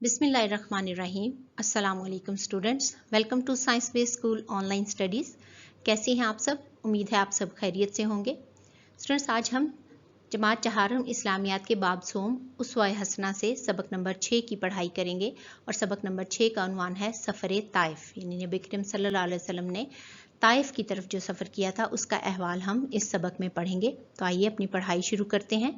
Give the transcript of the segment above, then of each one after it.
बिस्मिल्लाहिर्रहमानिर्रहीम। अस्सलाम वालेकुम students, welcome to science based school online studies. कैसे हैं आप सब? उम्मीद है आप सब खैरियत से होंगे। स्टूडेंट्स, आज हम जमात चहारम इस्लामियात के बाब सोम उसवा हसना से सबक नंबर 6 की पढ़ाई करेंगे और सबक नंबर 6 का उन्वान है सफ़र ताइफ। यानी नबी करीम सल्लल्लाहु अलैहि वसल्लम ने ताइफ की तरफ जो सफ़र किया था उसका अहवाल हम इस सबक में पढ़ेंगे। तो आइए अपनी पढ़ाई शुरू करते हैं।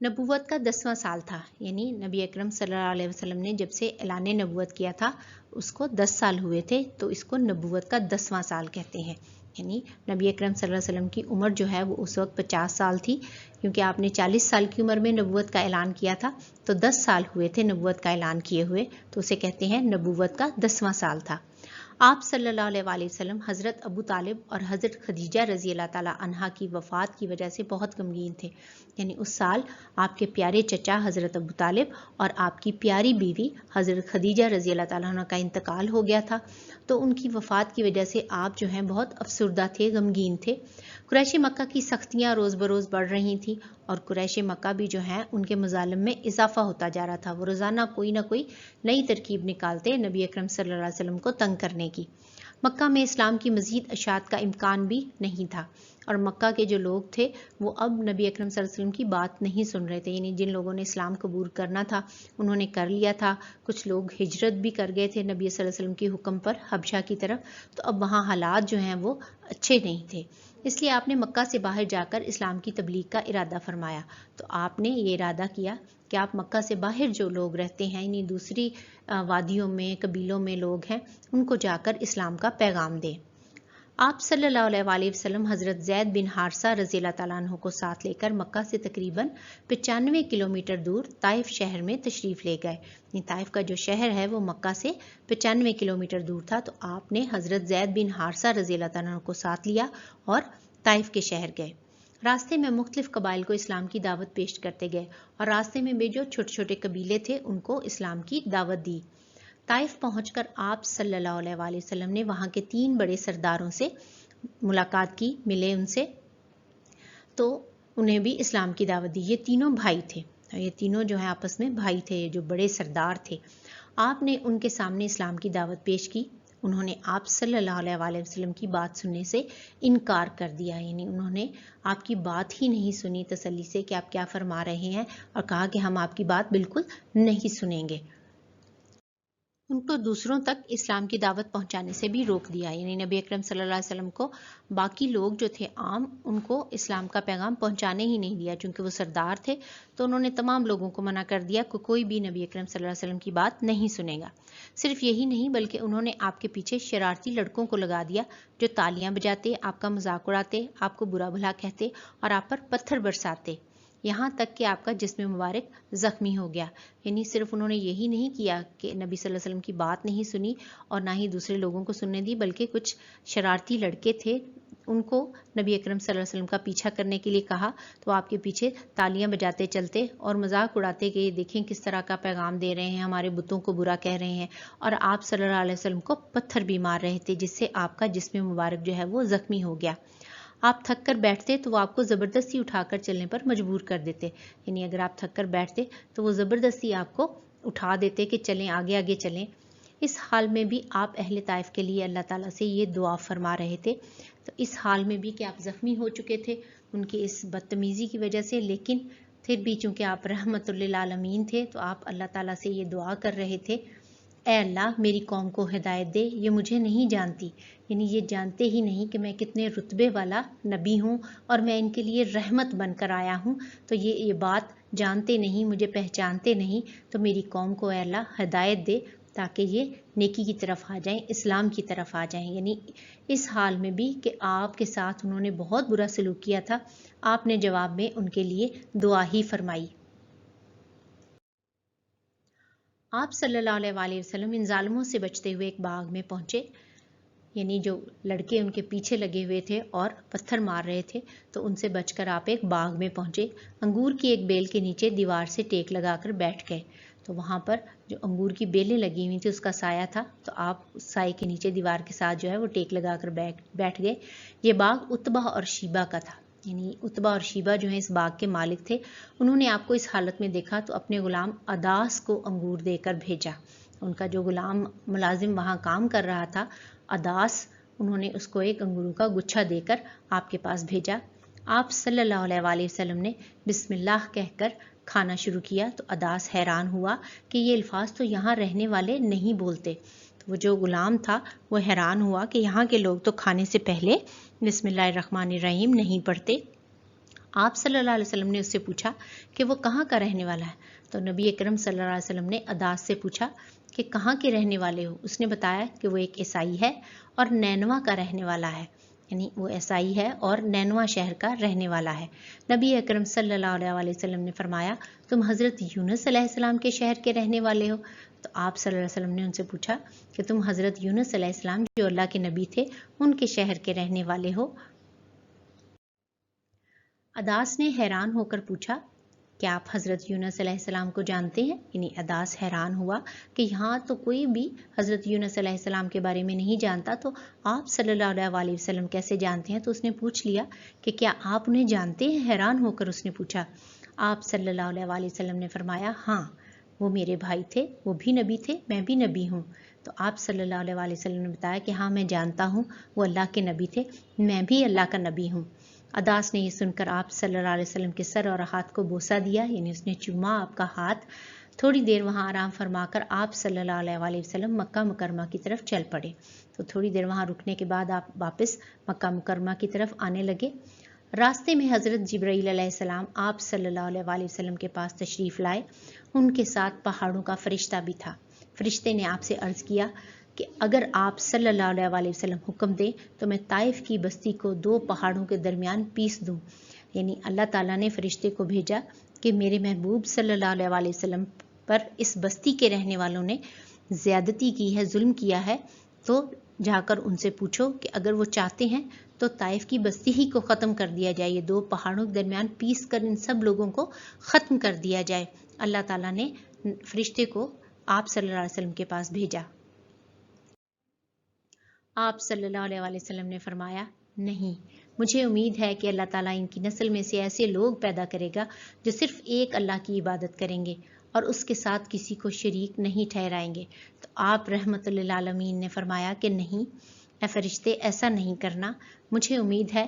नबूवत का 10वां साल था, यानी नबी अकरम सल्लल्लाहु अलैहि वसल्लम ने जब से ऐलान नबूवत किया था उसको 10 साल हुए थे, तो इसको नबूवत का 10वां साल कहते हैं। यानी नबी अकरम सल्लल्लाहु अलैहि वसल्लम की उम्र जो है वो उस वक्त 50 साल थी, क्योंकि आपने 40 साल की उम्र में नबूवत का ऐलान किया था, तो 10 साल हुए थे नबूवत का ऐलान किए हुए, तो उसे कहते हैं नबूवत का 10वां साल था। आप सल्लल्लाहु अलैहि वसल्लम हज़रत अबू तालिब और हज़रत खदीजा रज़ी अल्लाह ताला अन्हा की वफ़ात की वजह से बहुत गमगीन थे। यानी उस साल आपके प्यारे चचा हज़रत अबू तालिब और आपकी प्यारी बीवी हज़रत खदीजा रज़ी अल्लाह ताला अन्हा का इंतकाल हो गया था, तो उनकी वफ़ात की वजह से आप जो हैं बहुत अफसरदा थे, गमगीन थे। कुरैशी मक्का की सख्तियाँ रोज़ बरोज़ बढ़ रही थी और कुरैशी मक्का भी जो है उनके मज़ालिम में इजाफा होता जा रहा था। वो रोज़ाना कोई ना कोई नई तरकीब निकालते नबी अकरम सल्लल्लाहु अलैहि वसल्लम को तंग करने की। मक्का में इस्लाम की मज़ीद अशात का इम्कान भी नहीं था और मक्का के जो लोग थे वो अब नबी अकरम सल्लल्लाहु अलैहि वसल्लम की बात नहीं सुन रहे थे। यानी जिन लोगों ने इस्लाम कबूल करना था उन्होंने कर लिया था। कुछ लोग हिजरत भी कर गए थे नबी सल्लल्लाहु अलैहि वसल्लम के हुक्म पर हबशा की तरफ, तो अब वहाँ हालात जो हैं वो अच्छे नहीं थे। इसलिए आपने मक्का से बाहर जाकर इस्लाम की तबलीग का इरादा फरमाया। तो आपने ये इरादा किया कि आप मक्का से बाहर जो लोग रहते हैं, यानी दूसरी वादियों में, कबीलों में लोग हैं, उनको जाकर इस्लाम का पैगाम दें। आप सल्लल्लाहु अलैहि वसल्लम हज़रत ज़ैद बिन हारसा रज़ी अल्लाह ताला अन्हु को साथ लेकर मक्का से तकरीबन 95 किलोमीटर दूर ताइफ शहर में तशरीफ़ ले गए। ताइफ का जो शहर है वो मक्का से 95 किलोमीटर दूर था, तो आपने हज़रत ज़ैद बिन हारसा रज़ी अल्लाह ताला अन्हु को साथ लिया और ताइफ के शहर गए। रास्ते में मुख्तलिफ कबाइल को इस्लाम की दावत पेश करते गए और रास्ते में भी जो छोटे छोटे कबीले थे उनको इस्लाम की दावत दी। ताइफ पहुंचकर आप सल्लल्लाहु अलैहि वसल्लम ने वहाँ के 3 बड़े सरदारों से मुलाकात की, मिले उनसे, तो उन्हें भी इस्लाम की दावत दी। ये तीनों भाई थे, ये तीनों जो है आपस में भाई थे, ये जो बड़े सरदार थे। आपने उनके सामने इस्लाम की दावत पेश की। उन्होंने आप सल्लल्लाहु अलैहि वसल्लम की बात सुनने से इनकार कर दिया, यानी उन्होंने आपकी बात ही नहीं सुनी तसल्ली से कि आप क्या फरमा रहे हैं, और कहा कि हम आपकी बात बिल्कुल नहीं सुनेंगे। उनको दूसरों तक इस्लाम की दावत पहुंचाने से भी रोक दिया। यानी नबी अकरम सल्लल्लाहु अलैहि वसल्लम को बाकी लोग जो थे आम, उनको इस्लाम का पैगाम पहुंचाने ही नहीं दिया। चूंकि वो सरदार थे तो उन्होंने तमाम लोगों को मना कर दिया कि कोई भी नबी अकरम सल्लल्लाहु अलैहि वसल्लम की बात नहीं सुनेगा। सिर्फ यही नहीं बल्कि उन्होंने आपके पीछे शरारती लड़कों को लगा दिया जो तालियां बजाते, आपका मजाक उड़ाते, आपको बुरा भला कहते और आप पर पत्थर बरसाते, यहाँ तक कि आपका जिस्म मुबारक ज़ख्मी हो गया। यानी सिर्फ उन्होंने यही नहीं किया कि नबी सल्लल्लाहु अलैहि वसल्लम की बात नहीं सुनी और ना ही दूसरे लोगों को सुनने दी, बल्कि कुछ शरारती लड़के थे, उनको नबी अकरम सल्लल्लाहु अलैहि वसल्लम का पीछा करने के लिए कहा, तो आपके पीछे तालियां बजाते चलते और मजाक उड़ाते कि देखें किस तरह का पैगाम दे रहे हैं, हमारे बुतों को बुरा कह रहे हैं, और आप सल्लल्लाहु अलैहि वसल्लम को पत्थर भी मार रहे थे, जिससे आपका जिस्म मुबारक जो है वो ज़ख्मी हो गया। आप थक कर बैठते तो वो आपको ज़बरदस्ती उठाकर चलने पर मजबूर कर देते। यानी अगर आप थक कर बैठते तो वो ज़बरदस्ती आपको उठा देते कि चलें, आगे आगे चलें। इस हाल में भी आप अहले ताइफ के लिए अल्लाह ताला से ये दुआ फरमा रहे थे। तो इस हाल में भी कि आप ज़ख्मी हो चुके थे उनकी इस बदतमीज़ी की वजह से, लेकिन फिर भी चूँकि आप रहमतुल लिल आलमीन थे तो आप अल्लाह ताला से ये दुआ कर रहे थे, ऐ अल्लाह मेरी कौम को हिदायत दे, ये मुझे नहीं जानती, यानी ये जानते ही नहीं कि मैं कितने रुतबे वाला नबी हूँ और मैं इनके लिए रहमत बनकर आया हूँ, तो ये बात जानते नहीं, मुझे पहचानते नहीं, तो मेरी कौम को ऐ अल्लाह हिदायत दे ताकि ये नेकी की तरफ आ जाएं, इस्लाम की तरफ आ जाएं। यानी इस हाल में भी कि आपके साथ उन्होंने बहुत बुरा सलूक किया था, आपने जवाब में उनके लिए दुआ ही फरमाई। आप सल्लल्लाहु अलैहि वसल्लम इन जालिमों से बचते हुए एक बाग में पहुंचे, यानी जो लड़के उनके पीछे लगे हुए थे और पत्थर मार रहे थे, तो उनसे बचकर आप एक बाग में पहुंचे। अंगूर की एक बेल के नीचे दीवार से टेक लगाकर बैठ गए। तो वहाँ पर जो अंगूर की बेलें लगी हुई थी उसका साया था, तो आप उस साए के नीचे दीवार के साथ जो है वो टेक लगाकर बैठ गए। ये बाग उतबा और शीबा का था। یعنی اتبا اور شیبہ جو ہیں اس باغ کے مالک تھے، انہوں نے آپ کو اس حالت میں دیکھا تو اپنے غلام اداس کو انگور دے کر بھیجا. ان کا جو غلام ملازم وہاں کام کر رہا تھا اداس، انہوں نے اس کو ایک انگوروں کا گچھا دے کر آپ کے پاس بھیجا. آپ صلی اللہ علیہ وآلہ وسلم نے بسم اللہ کہہ کر کھانا شروع کیا تو اداس حیران ہوا کہ یہ الفاظ تو یہاں رہنے والے نہیں بولتے. وہ جو غلام تھا وہ حیران ہوا کہ یہاں کے لوگ تو کھانے سے پہلے بسم اللہ الرحمن الرحیم نہیں پڑھتے. آپ صلی اللہ علیہ وسلم نے اس سے پوچھا کہ وہ کہاں کا رہنے والا ہے. تو نبی اکرم صلی اللہ علیہ وسلم نے اداس سے پوچھا کہ کہاں کے رہنے والے ہو. اس نے بتایا کہ وہ ایک عیسائی ہے اور نینوا کا رہنے والا ہے. یعنی وہ عیسائی ہے اور نینوا شہر کا رہنے والا ہے. نبی اکرم صلی اللہ علیہ وسلم نے فرمایا تم حضرت یونس علیہ السلام کے شہر کے رہنے والے ہو. تو آپ صلی اللہ علیہ وسلم نے ان سے پوچھا کہ تم حضرت یونس علیہ السلام جو اللہ کے نبی تھے ان کے شہر کے رہنے والے ہو. اداس نے حیران ہو کر پوچھا کیا آپ حضرت یونس علیہ السلام کو جانتے ہیں. یعنی اداس حیران ہوا کہ یہاں تو کوئی بھی حضرت یونس علیہ السلام کے بارے میں نہیں جانتا تو آپ صلی اللہ علیہ وسلم کیسے جانتے ہیں. تو اس نے پوچھ لیا کہ کیا آپ انہیں جانتے ہیں. حیران ہو کر اس نے پوچھا. آپ صلی اللہ علیہ وسلم نے فرمایا ہاں وہ میرے بھائی تھے، وہ بھی نبی تھے، میں بھی نبی ہوں. تو آپ صلی اللہ علیہ وسلم نے بتایا کہ ہاں میں جانتا ہوں وہ اللہ کے نبی تھے، میں بھی اللہ کا نبی ہوں. اداس نے یہ سن کر آپ صلی اللہ علیہ وسلم کے سر اور ہاتھ کو بوسہ دیا. یعنی اس نے چوما آپ کا ہاتھ. تھوڑی دیر وہاں آرام فرما کر آپ صلی اللہ علیہ وسلم مکہ مکرمہ کی طرف چل پڑے. تو تھوڑی دیر وہاں رکنے کے بعد آپ واپس مکہ مکرمہ کی طرف آنے لگے. راستے میں حضرت جبرائیل علیہ السلام آپ صلی اللہ علیہ وسلم کے پاس تشریف لائے. ان کے ساتھ پہاڑوں کا فرشتہ بھی تھا. فرشتے نے آپ سے عرض کیا کہ اگر آپ صلی اللہ علیہ وسلم حکم دیں تو میں طائف کی بستی کو 2 پہاڑوں کے درمیان پیس دوں. یعنی اللہ تعالیٰ نے فرشتے کو بھیجا کہ میرے محبوب صلی اللہ علیہ وسلم پر اس بستی کے رہنے والوں نے زیادتی کی ہے، ظلم کیا ہے، تو جا کر ان سے پوچھو کہ اگر وہ چاہتے ہیں تو طائف کی بستی ہی کو ختم کر دیا جائے. یہ 2 پہاڑوں کے درمیان پیس کر ان سب لوگوں کو ختم کر دیا جائے. اللہ تعالیٰ نے فرشتے کو آپ صلی اللہ علیہ وسلم کے پاس بھیجا. آپ صلی اللہ علیہ وسلم نے فرمایا نہیں، مجھے امید ہے کہ اللہ تعالیٰ ان کی نسل میں سے ایسے لوگ پیدا کرے گا جو صرف ایک اللہ کی عبادت کریں گے اور اس کے ساتھ کسی کو شریک نہیں ٹھہرائیں گے. تو آپ رحمت للعالمین نے فرمایا کہ نہیں اے فرشتے، ایسا نہیں کرنا. مجھے امید ہے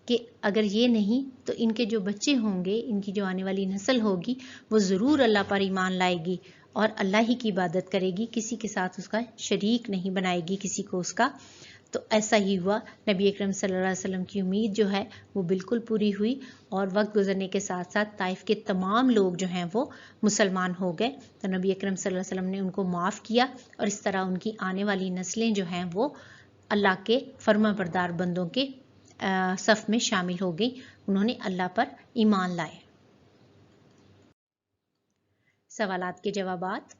کہ اگر یہ نہیں تو ان کے جو بچے ہوں گے، ان کی جو آنے والی نسل ہوگی، وہ ضرور اللہ پر ایمان لائے گی اور اللہ ہی کی عبادت کرے گی، کسی کے ساتھ اس کا شریک نہیں بنائے گی کسی کو اس کا. تو ایسا ہی ہوا. نبی اکرم صلی اللہ علیہ وسلم کی امید جو ہے وہ بالکل پوری ہوئی اور وقت گزرنے کے ساتھ ساتھ طائف کے تمام لوگ جو ہیں وہ مسلمان ہو گئے. تو نبی اکرم صلی اللہ علیہ وسلم نے ان کو معاف کیا اور اس طرح ان کی آنے والی نسلیں جو ہیں وہ اللہ کے فرما بردار بندوں کے صف میں شامل ہو گئی. انہوں نے اللہ پر ایمان لائے. سوالات کے جوابات.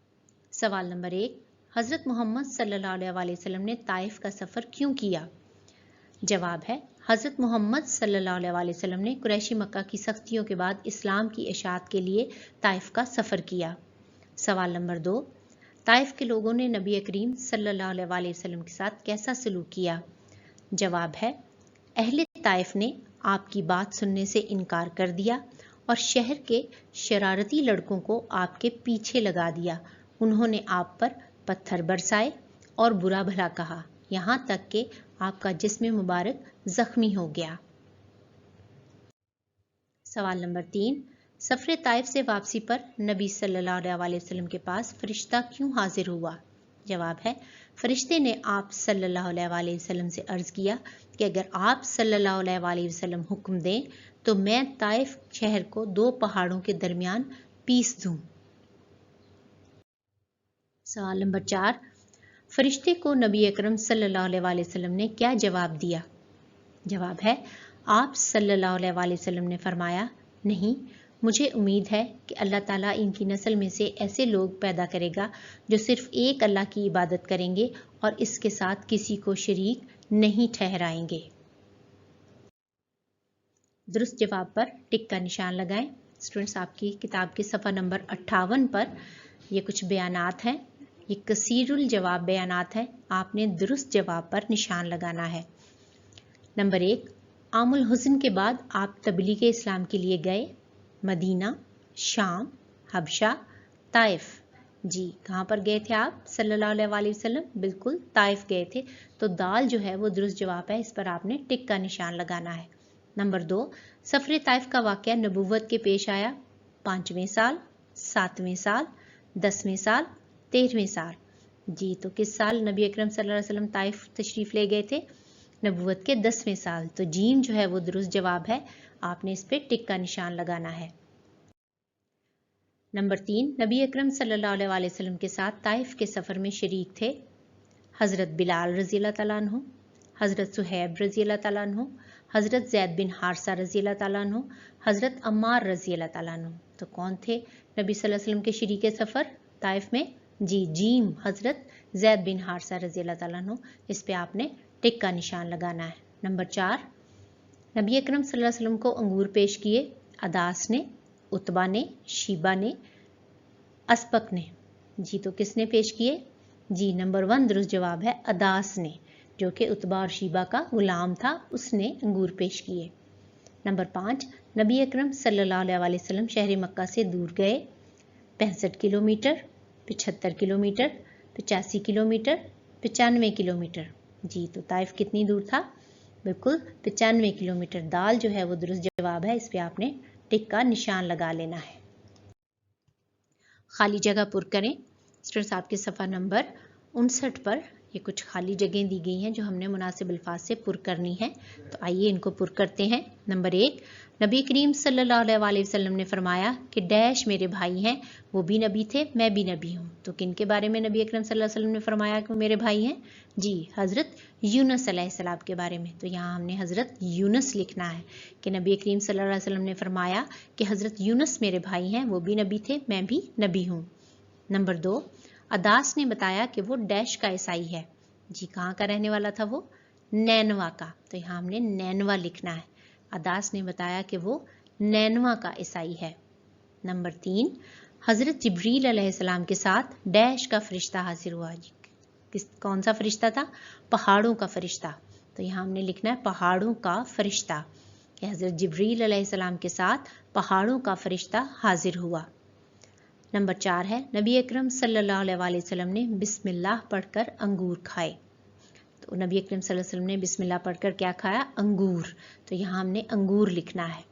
سوال نمبر 1، حضرت محمد صلی اللہ علیہ وسلم نے طائف کا سفر کیوں کیا؟ جواب ہے حضرت محمد صلی اللہ علیہ وسلم نے قریشی مکہ کی سختیوں کے بعد اسلام کی اشاعت کے لیے طائف کا سفر کیا. سوال نمبر 2، طائف کے لوگوں نے نبی کریم صلی اللہ علیہ وسلم کے ساتھ کیسا سلوک کیا؟ جواب ہے اہل طائف نے آپ کی بات سننے سے انکار کر دیا اور شہر کے شرارتی لڑکوں کو آپ کے پیچھے لگا دیا. انہوں نے آپ پر پتھر برسائے اور برا بھلا کہا، یہاں تک کہ آپ کا جسم مبارک زخمی ہو گیا. سوال نمبر 3، سفر طائف سے واپسی پر نبی صلی اللہ علیہ وسلم کے پاس فرشتہ کیوں حاضر ہوا؟ جواب ہے فرشتے نے آپ صلی اللہ علیہ وسلم سے عرض کیا کہ اگر آپ صلی اللہ علیہ وسلم حکم دیں تو میں طائف شہر کو 2 پہاڑوں کے درمیان پیس دوں. سوال نمبر 4، فرشتے کو نبی اکرم صلی اللہ علیہ وسلم نے کیا جواب دیا؟ جواب ہے آپ صلی اللہ علیہ وسلم نے فرمایا نہیں، مجھے امید ہے کہ اللہ تعالیٰ ان کی نسل میں سے ایسے لوگ پیدا کرے گا جو صرف ایک اللہ کی عبادت کریں گے اور اس کے ساتھ کسی کو شریک نہیں ٹھہرائیں گے. درست جواب پر ٹک کا نشان لگائیں. اسٹوڈنٹس، آپ کی کتاب کے صفحہ نمبر 58 پر یہ کچھ بیانات ہیں. یہ کثیر الجواب بیانات ہیں. آپ نے درست جواب پر نشان لگانا ہے. نمبر 1، आमुल हुस्न के बाद आप तबलीग इस्लाम के लिए गए। मदीना, शाम, हबशा, ताइफ। जी, कहाँ पर गए थे आप सल्लल्लाहु अलैहि वसल्लम? बिल्कुल ताइफ गए थे। तो दाल जो है वो दुरुस्त जवाब है, इस पर आपने टिक का निशान लगाना है। नंबर 2, सफर ताइफ का वाक़या नबूवत के पेश आया 5वें साल, 7वें साल, 10वें साल, 13वें साल। जी, तो किस साल नबी अकरम सल्लल्लाहु अलैहि वसल्लम ताइफ तशरीफ़ ले गए थे? नबूवत के 10वें साल। तो जीम जो है वो दुरुस्त जवाब है, आपने इस पर टिक का निशान लगाना है। नंबर 3, नबी अकरम सल्लल्लाहु अलैहि वसल्लम के साथ ताइफ के सफ़र में शरीक थे हज़रत बिलाल रज़ी अल्लाह तआला अन्हु, हज़रत सुहैब रज़ी अल्लाह तआला अन्हु, हज़रत ज़ैद बिन हारिसा रज़ी अल्लाह तआला अन्हु, हज़रत अम्मार रज़ी अल्लाह तआला अन्हु। तो कौन थे नबी सल्लल्लाहु अलैहि वसल्लम के शरीक सफ़र ताइफ में? जी, जीम, हज़रत ज़ैद बिन हारिसा रज़ी अल्लाह तआला अन्हु। इस पे आपने टिक का निशान लगाना है। नंबर 4, नबी अकरम सल्लल्लाहु अलैहि वसल्लम को अंगूर पेश किए अदास ने, उतबा ने, शीबा ने, अस्पक ने। जी, तो किसने पेश किए? जी, नंबर 1 दुरुस्त जवाब है अदास ने, जो कि उतबा और शीबा का गुलाम था, उसने अंगूर पेश किए। नंबर 5, नबी अकरम सल्लल्लाहु अलैहि वसल्लम शहर मक्का से दूर गए 65 किलोमीटर, 75 किलोमीटर, 85 किलोमीटर, 95 किलोमीटर। जी, तो ताइफ कितनी दूर था? बिल्कुल 95 किलोमीटर। दाल जो है वो दुरुस्त जवाब है, इस पे आपने टिक का निशान लगा लेना है। खाली जगह पुर करें। स्टूडेंट्स, आपके सफ़ा नंबर 59 पर ये कुछ खाली जगह दी गई हैं जो हमने मुनासिब अल्फाज से पुर करनी है। तो आइए इनको पुर करते हैं। नंबर 1, नबी करीम सल्लल्लाहु अलैहि वसल्लम ने फरमाया कि डैश मेरे भाई हैं, वो भी नबी थे, मैं भी नबी हूँ। तो किन के बारे में नबी अकरम सल्लल्लाहु अलैहि वसल्लम ने फरमाया कि वो मेरे भाई हैं? जी, हज़रत यूनुस अलैहिस्सलाम के बारे में। तो यहाँ हमने हज़रत यूनुस लिखना है कि नबी करीम सल्लल्लाहु अलैहि वसल्लम ने फरमाया कि हज़रत यूनुस मेरे भाई हैं, वो भी नबी थे, मैं भी नबी हूँ। नंबर 2, अदास ने बताया कि वो डैश का ईसाई है। जी, कहाँ का रहने वाला था वो? नैनवा का। तो यहाँ हमने नैनवा लिखना है। अदास ने बताया कि वो नैनवा का ईसाई है। नंबर 3, हज़रत जिब्रील अलैहिस्सलाम के साथ डैश का फरिश्ता हाजिर हुआ। कौन सा फरिश्ता था? पहाड़ों का फरिश्ता। तो यहाँ हमने लिखना है पहाड़ों का फरिश्ता, कि हज़रत जिब्रील अलैहिस्सलाम के साथ पहाड़ों का फरिश्ता हाजिर हुआ। नंबर 4 है, नबी अकरम सल्लल्लाहु अलैहि वसल्लम ने बिस्मिल्लाह पढ़कर अंगूर खाए। तो नबी अकरम सल्लल्लाहु अलैहि वसल्लम ने बिस्मिल्लाह पढ़कर क्या खाया? अंगूर। तो यहाँ हमने अंगूर लिखना है।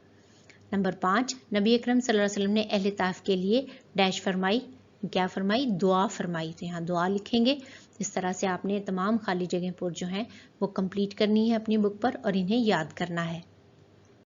नंबर 5, नबी अकरम सल्लल्लाहु अलैहि वसल्लम ने अहले ताइफ के लिए डैश फरमाई। क्या फरमाई? दुआ फरमाई। तो यहाँ दुआ लिखेंगे। इस तरह से आपने तमाम खाली जगह पर जो हैं वो कंप्लीट करनी है अपनी बुक पर और इन्हें याद करना है।